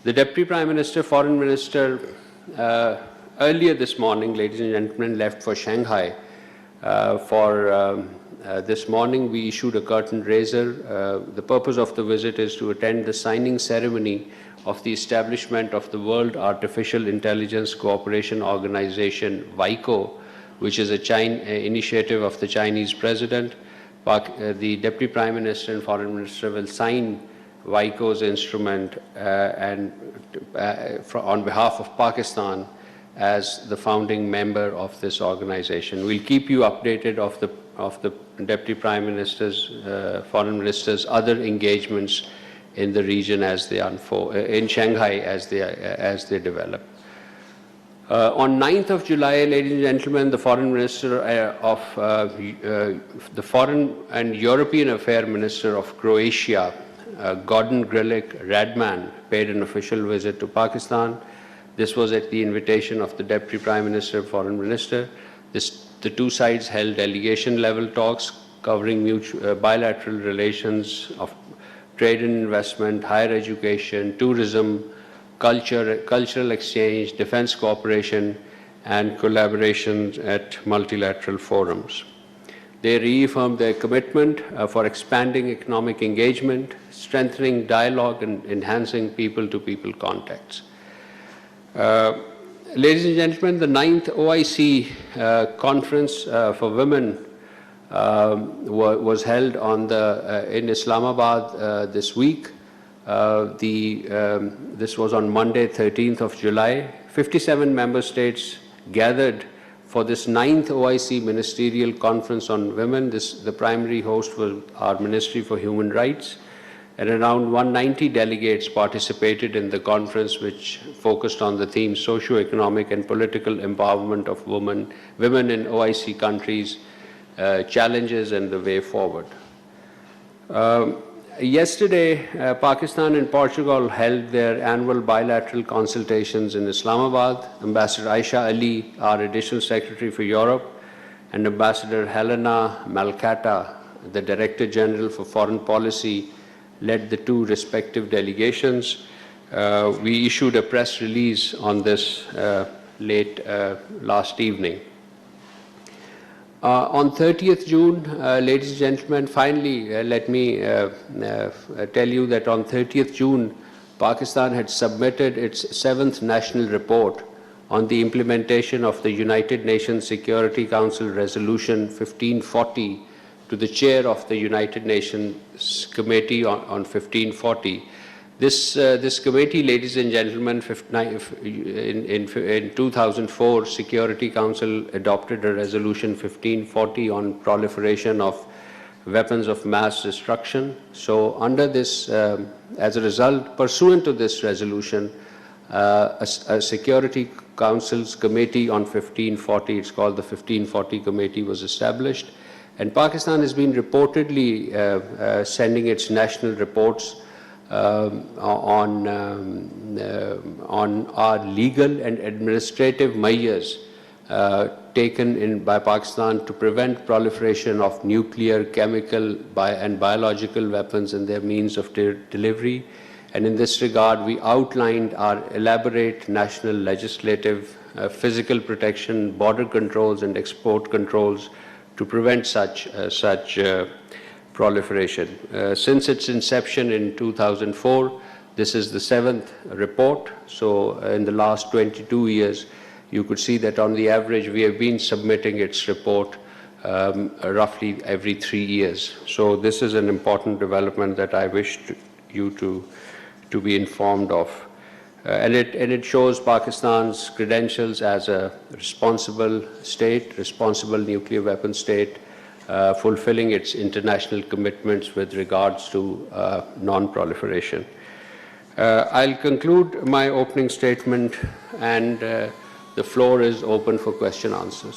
The Deputy Prime Minister, Foreign Minister, earlier this morning, ladies and gentlemen, left for Shanghai. This morning, we issued a curtain raiser. The purpose of the visit is to attend the signing ceremony of the establishment of the World Artificial Intelligence Cooperation Organization, WICO, which is an initiative of the Chinese president. The Deputy Prime Minister and Foreign Minister will sign WICO's instrument on behalf of Pakistan as the founding member of this organization. We'll keep you updated of the Deputy Prime Minister's, Foreign Minister's other engagements in the region as they unfold, in Shanghai as they develop. On 9th of July, ladies and gentlemen, the Foreign Minister the Foreign and European Affairs Minister of Croatia, Gordon Grlic Radman, paid an official visit to Pakistan. This was at the invitation of the Deputy Prime Minister and Foreign Minister. The two sides held delegation-level talks covering bilateral relations of trade and investment, higher education, tourism, cultural exchange, defense cooperation, and collaboration at multilateral forums. They reaffirmed their commitment for expanding economic engagement, strengthening dialogue, and enhancing people-to-people contacts. Ladies and gentlemen, the 9th OIC Conference for Women was held in Islamabad this week. This was on Monday, 13th of July. 57 member states gathered for this 9th OIC Ministerial Conference on Women. The primary host was our Ministry for Human Rights, and around 190 delegates participated in the conference, which focused on the theme socio-economic and political empowerment of women in OIC countries, challenges and the way forward. Yesterday, Pakistan and Portugal held their annual bilateral consultations in Islamabad. Ambassador Aisha Ali, our Additional Secretary for Europe, and Ambassador Helena Malkata, the Director General for Foreign Policy, led the two respective delegations. We issued a press release on this late last evening. On 30th June, ladies and gentlemen, finally, let me tell you that on 30th June, Pakistan had submitted its 7th National Report on the implementation of the United Nations Security Council Resolution 1540 to the chair of the United Nations Committee on 1540. This committee, ladies and gentlemen, in 2004, Security Council adopted a resolution 1540 on proliferation of weapons of mass destruction. So under this, as a result, pursuant to this resolution, a Security Council's Committee on 1540, it's called the 1540 Committee, was established. And Pakistan has been reportedly sending its national reports on our legal and administrative measures taken by Pakistan to prevent proliferation of nuclear, chemical, and biological weapons and their means of delivery. And in this regard, we outlined our elaborate national legislative, physical protection, border controls, and export controls to prevent such proliferation. Since its inception in 2004, this is the 7th report. So in the last 22 years, you could see that on the average, we have been submitting its report roughly every 3 years. So this is an important development that I wish you to be informed of. And it shows Pakistan's credentials as a responsible state, responsible nuclear weapon state, fulfilling its international commitments with regards to non-proliferation. I'll conclude my opening statement, and the floor is open for question answers.